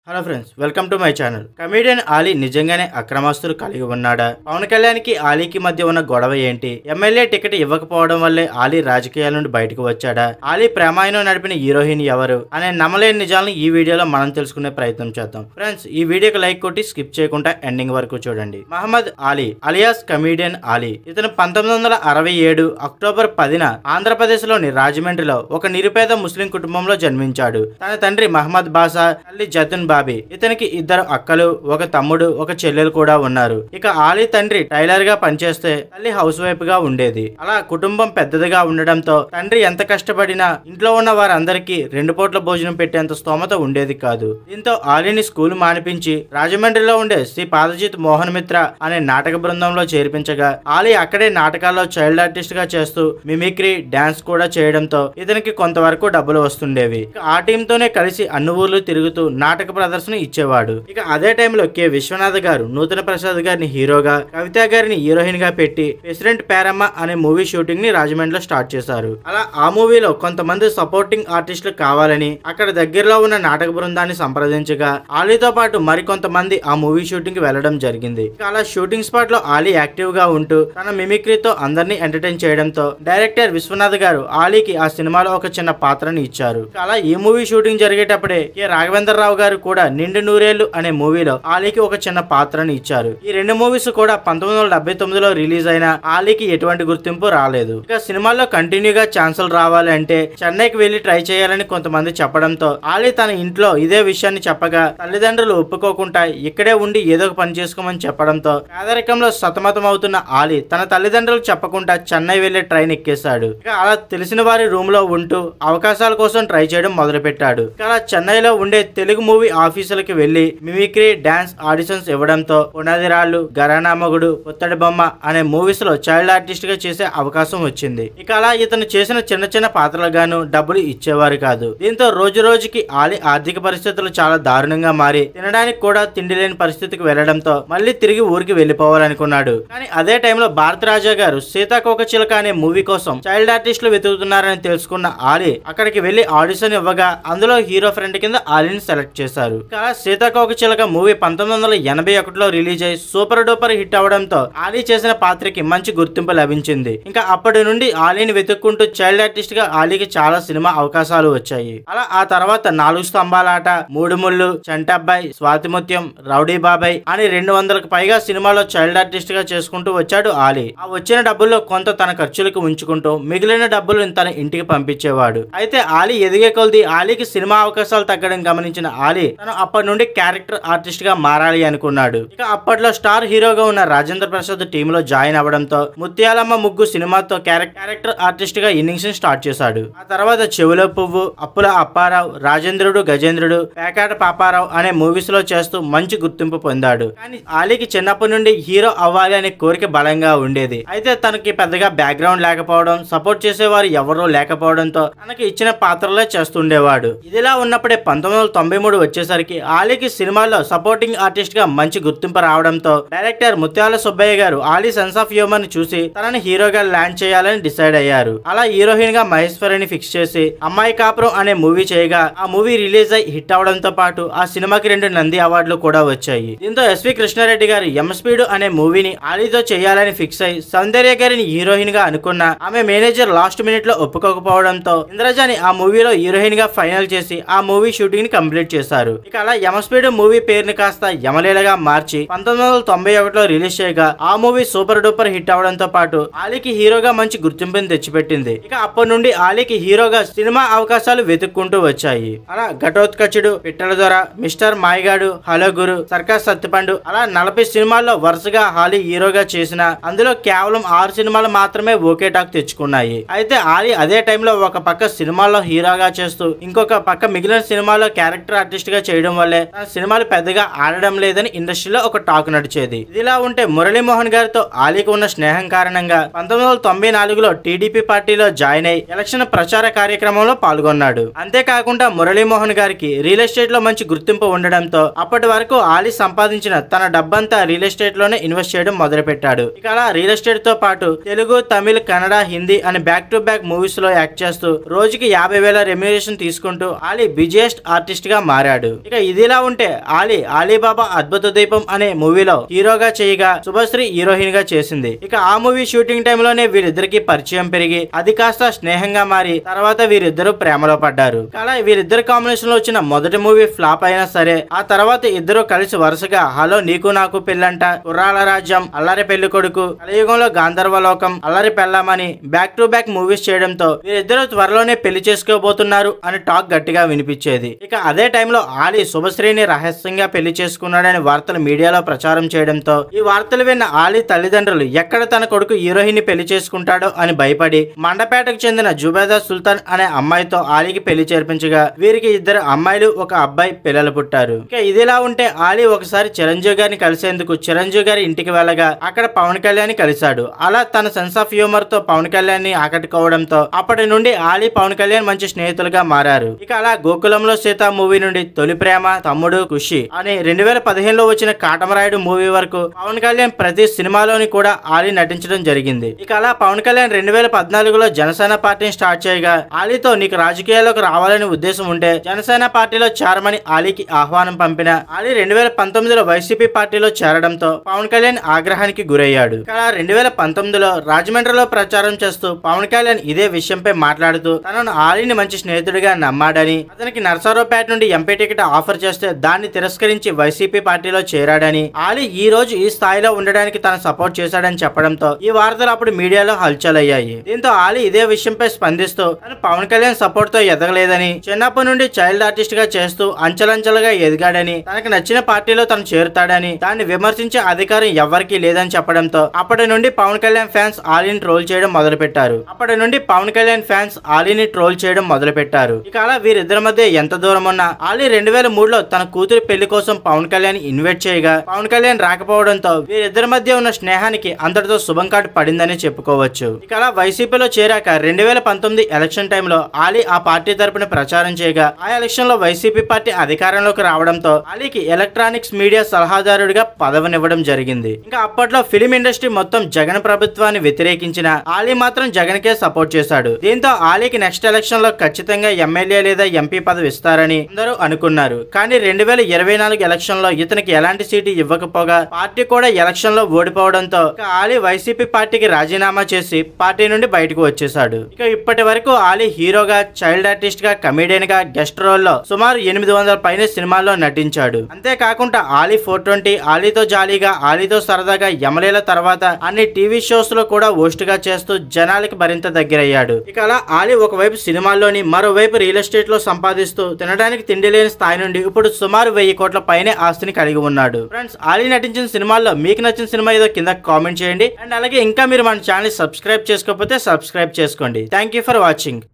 Hello friends, welcome to my channel. Comedian Ali నిజంగానే అక్రమాస్తులు కలిగి ఉన్నాడా? పవన్ కళ్యాణ్ కి ఆలీకి మధ్య ఉన్న గొడవ ఏంటి? ఎమ్మెల్యే టికెట్ ఇవ్వకపోవడం వల్లే ఆలీ రాజకీయాల నుండి బయటకు వచ్చాడా? ఆలీ ప్రేమాయణం నడిపిన హీరోయిన్ ఎవరు అనే నమ్మలేని నిజాలను ఈ వీడియోలో మనం తెలుసుకునే ప్రయత్నం చేద్దాం. ఫ్రెండ్స్, ఈ వీడియోకి లైక్ కొట్టి స్కిప్ చేయకుండా ఎండింగ్ వరకు చూడండి. Mohammed Ali alias comedian Ali. ఇతను 1967 అక్టోబర్ 10న ఆంధ్రప్రదేశ్ లోని రాజమండ్రిలో ఒక నిరుపేద ముస్లిం కుటుంబంలో జన్మించాడు. తన తండ్రి మహమ్మద్ బాషా, తల్లి జతున్ బాబీ. ఇతనికి ఇద్దరు అక్కలు, ఒక తమ్ముడు, ఒక చెల్లెలు కూడా ఉన్నారు. ఇక ఆలీ తండ్రి టైలర్ గా పనిచేస్తే తల్లి హౌస్ వైఫ్ గా ఉండేది. అలా కుటుంబం పెద్దదిగా ఉండడంతో తండ్రి ఎంత కష్టపడినా ఇంట్లో ఉన్న వారందరికీ 2 పూట్ల భోజనం పెట్టేంత స్తోమత ఉండేది కాదు. దీంతో ఆలీని స్కూల్ మానిపించి రాజమండ్రిలో ఉండే శ్రీ పాదజిత్ మోహన్ మిత్ర అనే నాటక బృందంలో చేర్పించగా ఆలీ అక్కడే నాటకాల్లో చైల్డ్ ఆర్టిస్ట్ గా చేస్తూ మిమిక్రీ, డాన్స్ కూడా చేయడంతో ఇతనికి కొంతవరకు డబ్బులు వస్తుండేవి. ఆ టీమ్ తోనే కలిసి అన్ని ఊర్లు తిరుగుతూ నాటక ప్రదర్శన ఇచ్చేవాడు. ఇక అదే టైంలో కె విశ్వనాథ్ గారు నూతన ప్రసాద్ గారిని హీరోగా, కవిత గారిని హీరోయిన్ గా పెట్టి ప్రెసిడెంట్ పేరమ్మ అనే మూవీ షూటింగ్ ని రాజమండ్రిలో స్టార్ట్ చేశారు. అలా ఆ మూవీలో కొంతమంది సపోర్టింగ్ ఆర్టిస్టులు కావాలని అక్కడ దగ్గరలో ఉన్న నాటక బృందాన్ని సంప్రదించగా ఆలీతో పాటు మరికొంతమంది ఆ మూవీ షూటింగ్ కి వెళ్లడం జరిగింది. ఇక అలా షూటింగ్ స్పాట్ లో ఆలీ యాక్టివ్ గా ఉంటూ తన మిమిక్రీతో అందరినీ ఎంటర్టైన్ చేయడంతో డైరెక్టర్ విశ్వనాథ్ గారు ఆలీకి ఆ సినిమాలో ఒక చిన్న పాత్రని ఇచ్చారు. అలా ఈ మూవీ షూటింగ్ జరిగేటప్పుడే కె రాఘవేంద్రరావు గారు కూడా నిండు నూరేళ్లు అనే మూవీలో ఆలీకి ఒక చిన్న పాత్రని ఇచ్చారు. ఈ 2 మూవీస్ కూడా 1979లో రిలీజ్ అయిన ఆలీకి ఎటువంటి గుర్తింపు రాలేదు. ఇక సినిమాల్లో కంటిన్యూగా ఛాన్సులు రావాలి అంటే చెన్నైకి వెళ్లి ట్రై చేయాలని కొంతమంది చెప్పడంతో ఆలీ తన ఇంట్లో ఇదే విషయాన్ని చెప్పగా తల్లిదండ్రులు ఒప్పుకోకుండా ఇక్కడే ఉండి ఏదో ఒక పని చేసుకోమని చెప్పడంతో పేదరికంలో సతమతం అవుతున్న ఆలీ తన తల్లిదండ్రులు చెప్పకుండా చెన్నై వెళ్లే ట్రైన్ ఎక్కేశాడు. ఇక అలా తెలిసిన వారి రూమ్ లో ఉంటూ అవకాశాల కోసం ట్రై చేయడం మొదలు పెట్టాడు. ఇక అలా చెన్నైలో ఉండే తెలుగు మూవీ ఆఫీసులకి వెళ్లి మిమిక్రీ, డాన్స్ ఆడిషన్స్ ఇవ్వడంతో పునాది రాళ్ళు, గరానా మొగుడు, పుత్తడి బొమ్మ అనే మూవీస్ లో చైల్డ్ ఆర్టిస్ట్ గా చేసే అవకాశం వచ్చింది. ఇక అలా ఇతను చేసిన చిన్న చిన్న పాత్రలుగాను డబ్బులు ఇచ్చేవారు కాదు. దీంతో రోజు రోజుకి ఆలీ ఆర్థిక పరిస్థితులు చాలా దారుణంగా మారి తినడానికి కూడా తిండి లేని పరిస్థితికి వెళ్లడంతో మళ్ళీ తిరిగి ఊరికి వెళ్లిపోవాలనుకున్నాడు. కానీ అదే టైంలో భారత రాజా గారు సీతాకోకచిలక అనే మూవీ కోసం చైల్డ్ ఆర్టిస్టులు వెతుకుతున్నారని తెలుసుకున్న ఆలీ అక్కడికి వెళ్లి ఆడిషన్ ఇవ్వగా అందులో హీరో ఫ్రెండ్ కింద ఆలీని సెలెక్ట్ చేశారు. సీతాకోకచిలక మూవీ 1981లో రిలీజ్ అయి సూపర్ డూపర్ హిట్ అవడంతో ఆలీ చేసిన పాత్రకి మంచి గుర్తింపు లభించింది. ఇంకా అప్పటి నుండి ఆలీని వెతుక్కుంటూ చైల్డ్ ఆర్టిస్ట్ గా ఆలీకి చాలా సినిమా అవకాశాలు వచ్చాయి. అలా ఆ తర్వాత 4 స్తంభాలాట, 3 ముళ్ళు, చంటబ్బాయి, స్వాతిముత్యం, రౌడీ బాబాయ్ అని 200కు పైగా సినిమాలో చైల్డ్ ఆర్టిస్ట్ గా చేసుకుంటూ వచ్చాడు ఆలీ. ఆ వచ్చిన డబ్బుల్లో కొంత తన ఖర్చులకు ఉంచుకుంటూ మిగిలిన డబ్బులు తన ఇంటికి పంపించేవాడు. అయితే ఆలీ ఎదిగే కొలది ఆలీకి సినిమా అవకాశాలు తగ్గడం గమనించిన ఆలీ తను అప్పటి నుండి క్యారెక్టర్ ఆర్టిస్ట్ గా మారాలి అనుకున్నాడు. ఇక అప్పట్లో స్టార్ హీరోగా ఉన్న రాజేంద్ర ప్రసాద్ టీమ్ లో జాయిన్ అవడంతో ముత్యాలమ్మ ముగ్గు సినిమాతో క్యారెక్టర్ ఆర్టిస్ట్ గా ఇన్నింగ్స్ ని స్టార్ట్ చేశాడు. ఆ తర్వాత చెవులో పువ్వు, అప్పుల అప్పారావు, రాజేంద్రుడు, గజేంద్రుడు, పేకాట పాపారావు అనే మూవీస్ లో చేస్తూ మంచి గుర్తింపు పొందాడు. కానీ ఆలీకి చిన్నప్పటి నుండి హీరో అవ్వాలి అనే కోరిక బలంగా ఉండేది. అయితే తనకి పెద్దగా బ్యాక్గ్రౌండ్ లేకపోవడం, సపోర్ట్ చేసేవారు ఎవరూ లేకపోవడంతో తనకి ఇచ్చిన పాత్రలే చేస్తుండేవాడు. ఇదిలా ఉన్నప్పుడే 1993 వచ్చేసరికి ఆలీకి సినిమాల్లో సపోర్టింగ్ ఆర్టిస్ట్ గా మంచి గుర్తింపు రావడంతో డైరెక్టర్ ముత్యాల సుబ్బయ్య గారు ఆలీ సెన్స్ ఆఫ్ హ్యూమర్ ని చూసి తనని హీరోగా ల్యాండ్ చేయాలని డిసైడ్ అయ్యారు. అలా హీరోయిన్ గా మహేశ్వరిని ఫిక్స్ చేసి అమ్మాయి కాపురం అనే మూవీ చేయగా ఆ మూవీ రిలీజ్ అయి హిట్ అవడంతో పాటు ఆ సినిమాకి 2 నంది అవార్డులు కూడా వచ్చాయి. దీంతో ఎస్వి కృష్ణారెడ్డి గారు ఎం స్పీడ్ అనే మూవీని ఆలీతో చేయాలని ఫిక్స్ అయి సౌందర్య గారిని హీరోయిన్ గా అనుకున్న ఆమె మేనేజర్ లాస్ట్ మినిట్ లో ఒప్పుకోకపోవడంతో ఇంద్రజాని ఆ మూవీలో హీరోయిన్ గా ఫైనల్ చేసి ఆ మూవీ షూటింగ్ ని కంప్లీట్ చేశారు. ఇక అలా యమస్పీడ్ మూవీ పేరుని కాస్త యమలీలగా మార్చి 1991లో రిలీజ్ చేయగా ఆ మూవీ సూపర్ డూపర్ హిట్ అవడంతో పాటు ఆలీకి హీరోగా మంచి గుర్తింపుని తెచ్చిపెట్టింది. ఇక అప్పటి నుండి ఆలీకి హీరోగా సినిమా అవకాశాలు వెతుక్కుంటూ వచ్చాయి. అలా ఘటోత్కచుడు, పిట్టల దొర, మిస్టర్ మాయగాడు, హలో గురు, సర్కస్ సత్తిపండు అలా 40 సినిమాల్లో వరుసగా ఆలీ హీరోగా చేసిన అందులో కేవలం 6 సినిమాలు మాత్రమే ఓకే టాక్ తెచ్చుకున్నాయి. అయితే ఆలీ అదే టైంలో ఒక పక్క సినిమాల్లో హీరోగా చేస్తూ ఇంకొక పక్క మిగిలిన సినిమాలో క్యారెక్టర్ ఆర్టిస్ట్ గా చేయడం వల్లే తన సినిమాలు పెద్దగా ఆడడం లేదని ఇండస్ట్రీలో ఒక టాక్ నడిచేది. ఇదిలా ఉంటే మురళీమోహన్ గారితో ఆలీకి ఉన్న స్నేహం కారణంగా 1994లో టీడీపీ పార్టీలో జాయిన్ అయి ఎలక్షన్ ప్రచార కార్యక్రమంలో పాల్గొన్నాడు. అంతేకాకుండా మురళీమోహన్ గారికి రియల్ ఎస్టేట్ లో మంచి గుర్తింపు ఉండడంతో అప్పటి వరకు ఆలీ సంపాదించిన తన డబ్బంతా రియల్ ఎస్టేట్ లోనే ఇన్వెస్ట్ చేయడం మొదలు పెట్టాడు. ఇక అలా రియల్ ఎస్టేట్ తో పాటు తెలుగు, తమిళ్, కన్నడ, హిందీ అని బ్యాక్ టు బ్యాక్ మూవీస్ లో యాక్ట్ చేస్తూ రోజుకి 50,000 రెమ్యునరేషన్ తీసుకుంటూ ఆలీ బిజియెస్ట్ ఆర్టిస్ట్ గా మారాడు. ఇక ఇదిలా ఉంటే అలీబాబా అద్భుత దీపం అనే మూవీలో హీరోగా చేయగా శుభశ్రీ హీరోయిన్ గా చేసింది. ఇక ఆ మూవీ షూటింగ్ టైంలోనే వీరిద్దరికి పరిచయం పెరిగి అది కాస్త స్నేహంగా మారి తర్వాత వీరిద్దరు ప్రేమలో పడ్డారు. అలా వీరిద్దరు కాంబినేషన్ లో వచ్చిన మొదటి మూవీ ఫ్లాప్ అయినా సరే ఆ తర్వాత ఇద్దరు కలిసి వరుసగా హలో నీకు నాకు పెళ్ళంట, కుర్రాల రాజ్యం, అల్లరి పెళ్లి కొడుకు, కలియుగంలో గాంధర్వలోకం, అల్లరి పెళ్ళామని బ్యాక్ టు బ్యాక్ మూవీస్ చేయడంతో వీరిద్దరు త్వరలోనే పెళ్లి చేసుకోబోతున్నారు అని టాక్ గట్టిగా వినిపించేది. ఇక అదే టైంలో ఆలీ శుభశ్రీని రహస్యంగా పెళ్లి చేసుకున్నాడని వార్తలు మీడియాలో ప్రచారం చేయడంతో ఈ వార్తలు విన్న ఆలీ తల్లిదండ్రులు ఎక్కడ తన కొడుకు హీరోయిన్ ని పెళ్లి చేసుకుంటాడో అని భయపడి మండపేటకు చెందిన జుబేదా సుల్తాన్ అనే అమ్మాయితో ఆలీకి పెళ్లి చేర్పించగా వీరికి ఇద్దరు అమ్మాయిలు ఒక అబ్బాయి పిల్లలు పుట్టారు. ఇక ఇదిలా ఉంటే ఆలీ ఒకసారి చిరంజీవి గారిని కలిసేందుకు చిరంజీవి గారి ఇంటికి వెళ్ళగా అక్కడ పవన్ కళ్యాణ్ కలిశాడు. అలా తన సెన్స్ ఆఫ్ హ్యూమర్ తో పవన్ కళ్యాణ్ ని ఆకట్టుకోవడంతో అప్పటి నుండి ఆలీ పవన్ కళ్యాణ్ మంచి స్నేహితులుగా మారారు. ఇక అలా గోకులంలో సీత మూవీ నుండి తొలి ప్రేమ, తమ్ముడు, ఖుషి అని 2015లో వచ్చిన కాటమరాయుడు మూవీ వరకు పవన్ కళ్యాణ్ ప్రతి సినిమాలోని కూడా ఆలీ నటించడం జరిగింది. ఇక అలా పవన్ కళ్యాణ్ 2014లో జనసేన పార్టీని స్టార్ట్ చేయగా ఆలీతో నీకు రాజకీయాల్లోకి రావాలని ఉద్దేశం ఉంటే జనసేన పార్టీలో చేరమని ఆలీకి ఆహ్వానం పంపిన ఆలీ 2019లో వైసీపీ పార్టీలో చేరడంతో పవన్ కళ్యాణ్ ఆగ్రహానికి గురయ్యాడు. ఇక 2019లో రాజమండ్రిలో ప్రచారం చేస్తూ పవన్ కళ్యాణ్ ఇదే విషయంపై మాట్లాడుతూ తనను ఆలీని మంచి స్నేహితుడిగా నమ్మాడని, అతనికి నర్సారావుపేట నుండి ఎంపీ టికెట్ ఆఫర్ చేస్తే దాన్ని తిరస్కరించి వైసీపీ పార్టీలో చేరాడని, ఆలీ ఈ రోజు ఈ స్థాయిలో ఉండడానికి తన సపోర్ట్ చేశాడని చెప్పడంతో ఈ వార్తలు అప్పుడు మీడియాలో హల్చల్ అయ్యాయి. దీంతో ఆలీ ఇదే విషయంపై స్పందిస్తూ తను పవన్ కళ్యాణ్ సపోర్ట్ తో ఎదగలేదని, చిన్నప్పటి నుండి చైల్డ్ ఆర్టిస్ట్ గా చేస్తూ అంచెలంచెలుగా ఎదిగాడని, తనకు నచ్చిన పార్టీలో తను చేరుతాడని, దాన్ని విమర్శించే అధికారం ఎవ్వరికీ లేదని చెప్పడంతో అప్పటి నుండి పవన్ కళ్యాణ్ ఫ్యాన్స్ ఆలీని ట్రోల్ చేయడం మొదలుపెట్టారు. ఇక అలా వీరిద్దరి మధ్య ఎంత దూరం ఉన్నా ఆలీ 2003లో తన కూతురి పెళ్లి కోసం పవన్ కళ్యాణ్ ఇన్వైట్ చేయగా పవన్ కళ్యాణ్ రాకపోవడంతో వీరిద్దరి మధ్య ఉన్న స్నేహానికి అంతటితో శుభం కార్డు పడిందని చెప్పుకోవచ్చు. ఇక అలా వైసీపీలో చేరాక 2019 ఎలక్షన్ టైంలో ఆలీ ఆ పార్టీ తరపున ప్రచారం చేయగా ఆ ఎలక్షన్ లో వైసీపీ పార్టీ అధికారంలోకి రావడంతో ఆలీకి ఎలక్ట్రానిక్స్ మీడియా సలహాదారుడిగా పదవినివ్వడం జరిగింది. ఇంకా అప్పట్లో ఫిలిం ఇండస్ట్రీ మొత్తం జగన్ ప్రభుత్వాన్ని వ్యతిరేకించిన ఆలీ మాత్రం జగన్ కే సపోర్ట్ చేశాడు. దీంతో ఆలీకి నెక్స్ట్ ఎలక్షన్ లో ఖచ్చితంగా ఎమ్మెల్యే లేదా ఎంపీ పదవి ఇస్తారని అందరూ అనుకున్నారు. కానీ 2024 ఎలక్షన్ లో ఇతనికి ఎలాంటి సీటు ఇవ్వకపోగా పార్టీ కూడా ఎలక్షన్ లో ఓడిపోవడంతో ఆలీ వైసీపీ పార్టీకి రాజీనామా చేసి పార్టీ నుండి బయటకు వచ్చేశాడు. ఇక ఇప్పటి వరకు ఆలీ హీరోగా, చైల్డ్ ఆర్టిస్ట్ గా, కమెడియన్ గా, గెస్ట్ రోల్ లో సుమారు 800 పైన సినిమాల్లో నటించాడు. అంతేకాకుండా ఆలీ 420, ఆలీతో జాలీగా, ఆలీతో సరదాగా, యమలీల తర్వాత అన్ని టీవీ షోస్ లో కూడా హోస్ట్ గా చేస్తూ జనాలకి మరింత దగ్గరయ్యాడు. ఇక అలా ఆలీ ఒకవైపు సినిమాల్లోని, మరోవైపు రియల్ ఎస్టేట్ లో సంపాదిస్తూ తినడానికి తిండి లేని స్థాయి నుండి ఇప్పుడు సుమారు 1000 కోట్ల పైనే ఆస్తిని కలిగి ఉన్నాడు. ఫ్రెండ్స్, ఆలీ నటించిన సినిమాల్లో మీకు నచ్చిన సినిమా ఏదో కింద కామెంట్ చేయండి. అండ్ అలాగే ఇంకా మీరు మన ఛానల్ సబ్స్క్రైబ్ చేసుకోకపోతే సబ్స్క్రైబ్ చేసుకోండి. Thank you for watching.